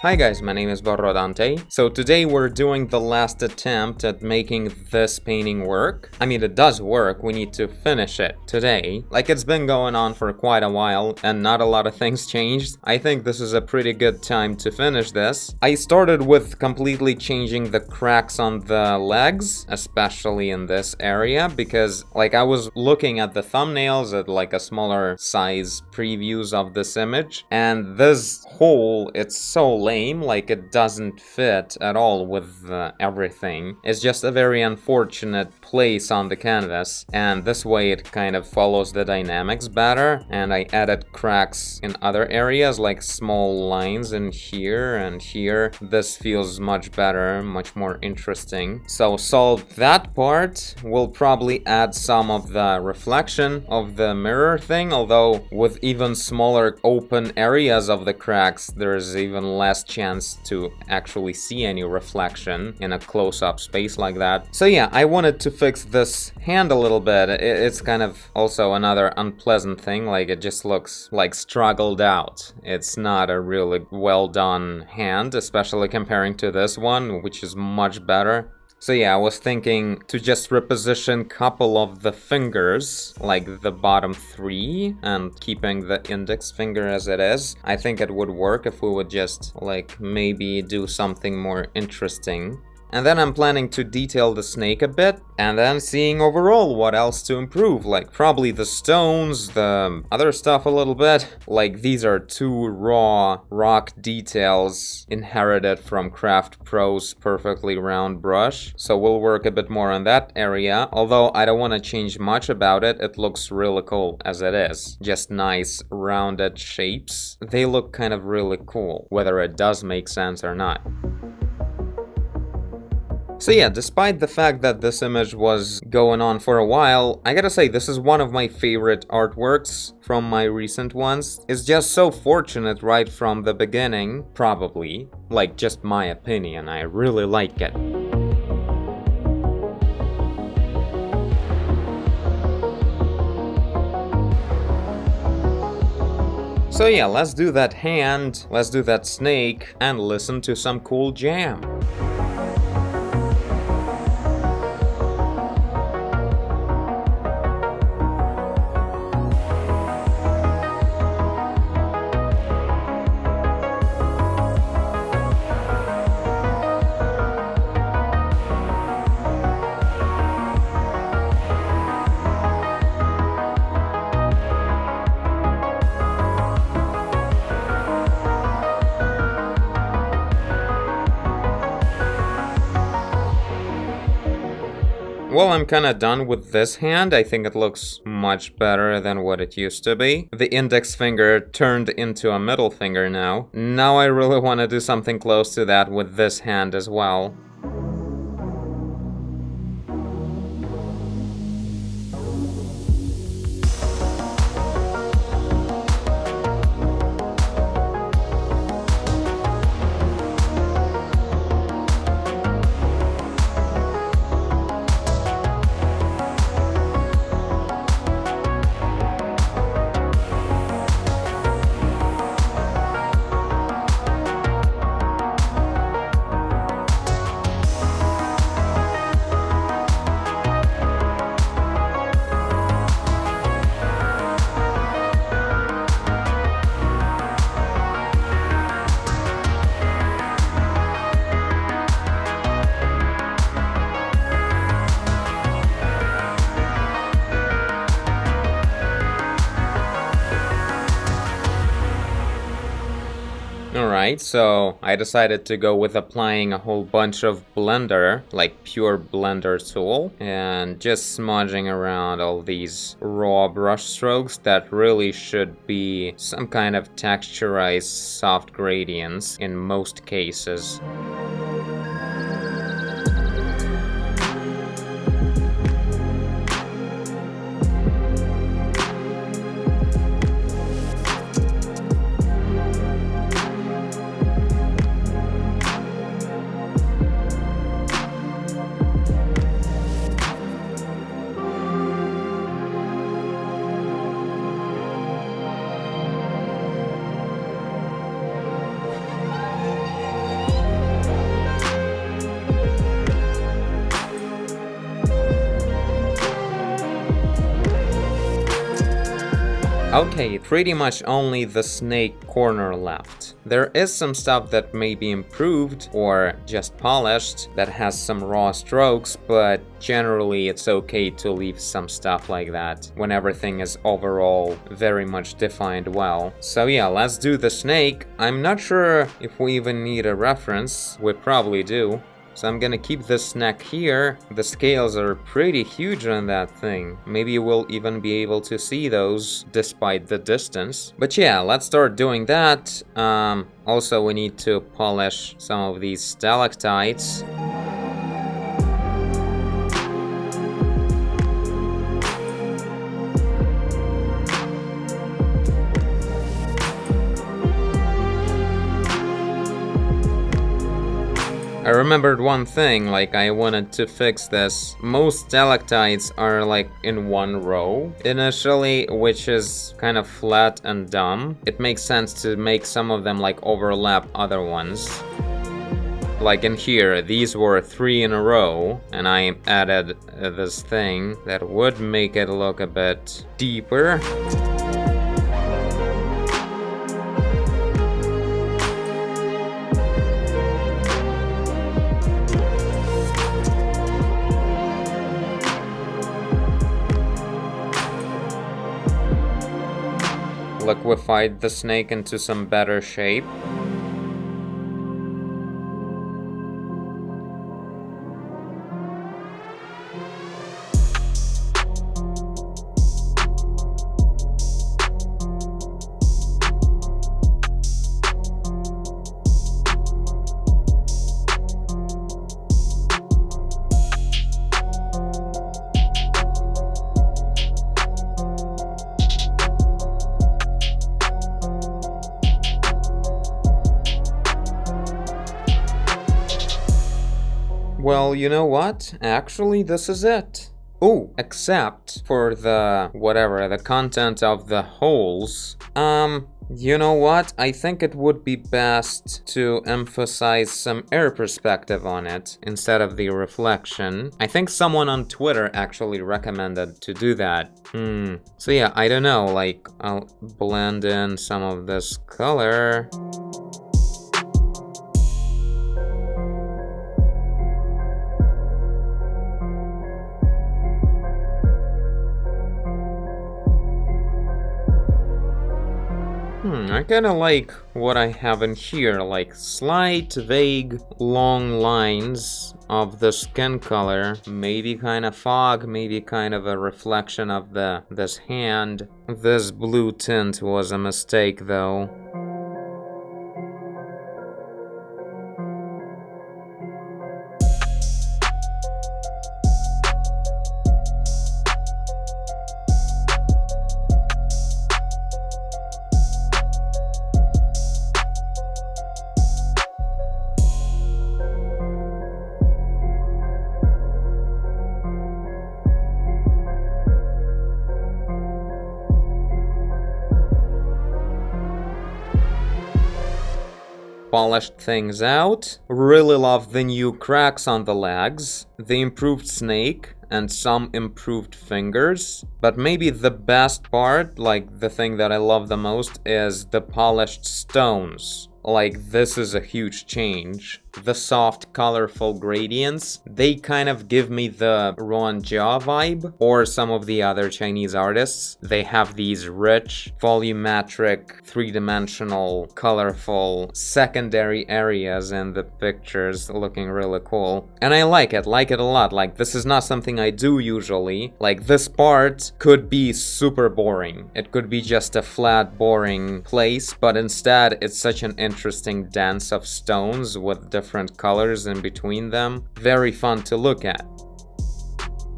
Hi guys, my name is Borrodante. So today we're doing the last attempt at making this painting work. I mean, it does work, we need to finish it today. Like, it's been going on for quite a while and not a lot of things changed. I think this is a pretty good time to finish this. I started with completely changing the cracks on the legs, especially in this area, because like I was looking at the thumbnails at like a smaller size previews of this image, and this hole, it's so lame, like it doesn't fit at all with everything. It's just a very unfortunate place on the canvas, and this way it kind of follows the dynamics better. And I added cracks in other areas, like small lines in here and here. This feels much better, much more interesting. So solved that part. We'll probably add some of the reflection of the mirror thing, although with even smaller open areas of the cracks, there's even less chance to actually see any reflection in a close-up space like that. So yeah, I wanted to fix this hand a little bit. It's kind of also another unpleasant thing, like it just looks like struggled out. It's not a really well done hand, especially comparing to this one, which is much better. So yeah, I was thinking to just reposition a couple of the fingers, like the bottom three, and keeping the index finger as it is. I think it would work if we would just, like, maybe do something more interesting. And then I'm planning to detail the snake a bit, and then seeing overall what else to improve, like probably the stones, the other stuff a little bit. Like, these are two raw rock details inherited from Craft Pro's perfectly round brush, so we'll work a bit more on that area. Although I don't want to change much about it, it looks really cool as it is. Just nice rounded shapes. They look kind of really cool, whether it does make sense or not. So yeah, despite the fact that this image was going on for a while, I gotta say this is one of my favorite artworks from my recent ones. It's just so fortunate right from the beginning, probably. Like, just my opinion, I really like it. So yeah, let's do that hand, let's do that snake, and listen to some cool jam. Well, I'm kinda done with this hand. I think it looks much better than what it used to be. The index finger turned into a middle finger now. Now I really want to do something close to that with this hand as well. Alright, so I decided to go with applying a whole bunch of blender, like pure blender tool, and just smudging around all these raw brush strokes that really should be some kind of texturized soft gradients in most cases. Okay, pretty much only the snake corner left. There is some stuff that may be improved or just polished that has some raw strokes, but generally it's okay to leave some stuff like that when everything is overall very much defined well. So yeah, let's do the snake. I'm not sure if we even need a reference. We probably do. So I'm gonna keep this neck here. The scales are pretty huge on that thing. Maybe we'll even be able to see those despite the distance. But yeah, let's start doing that. Also, we need to polish some of these stalactites. I remembered one thing, like I wanted to fix this. Most stalactites are like in one row initially, which is kind of flat and dumb. It makes sense to make some of them like overlap other ones. Like in here, these were 3 in a row, and I added this thing that would make it look a bit deeper. Liquefied the snake into some better shape. Well, you know what? Actually, this is it. Oh, except for the content of the holes. You know what? I think it would be best to emphasize some air perspective on it instead of the reflection. I think someone on Twitter actually recommended to do that. So yeah, I don't know, like, I'll blend in some of this color. I kinda like what I have in here, like slight, vague, long lines of the skin color. Maybe kind of fog, maybe kind of a reflection of this hand. This blue tint was a mistake though. Polished things out. Really love the new cracks on the legs, the improved snake, and some improved fingers. But maybe the best part, like the thing that I love the most, is the polished stones. Like, this is a huge change. The soft, colorful gradients, they kind of give me the Ruan Jia vibe, or some of the other Chinese artists. They have these rich, volumetric, three-dimensional, colorful, secondary areas in the pictures looking really cool. And I like it a lot. Like, this is not something I do usually. Like, this part could be super boring. It could be just a flat, boring place, but instead, it's such an interesting dance of stones with different colors in between them. Very fun to look at.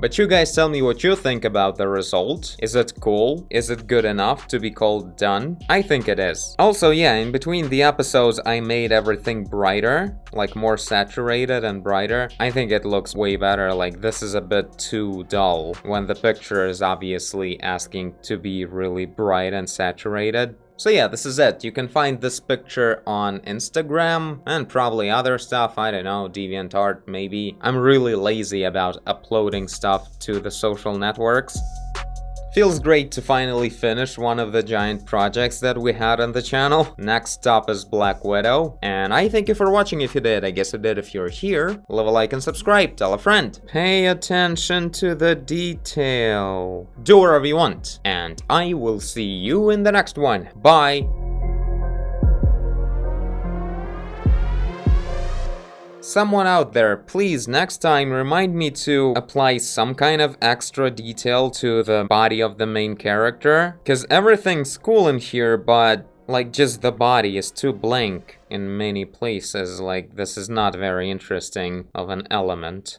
But you guys tell me what you think about the result. Is it cool? Is it good enough to be called done? I think it is. Also, yeah, in between the episodes I made everything brighter, like more saturated and brighter. I think it looks way better. Like, this is a bit too dull when the picture is obviously asking to be really bright and saturated. So yeah, this is it. You can find this picture on Instagram and probably other stuff, I don't know, DeviantArt maybe. I'm really lazy about uploading stuff to the social networks. Feels great to finally finish one of the giant projects that we had on the channel. Next up is Black Widow, and I thank you for watching if you did. I guess you did if you're here. Leave a like and subscribe, tell a friend. Pay attention to the detail. Do whatever you want, and I will see you in the next one. Bye! Someone out there, please next time remind me to apply some kind of extra detail to the body of the main character. Cause everything's cool in here, but like just the body is too blank in many places. Like this is not very interesting of an element.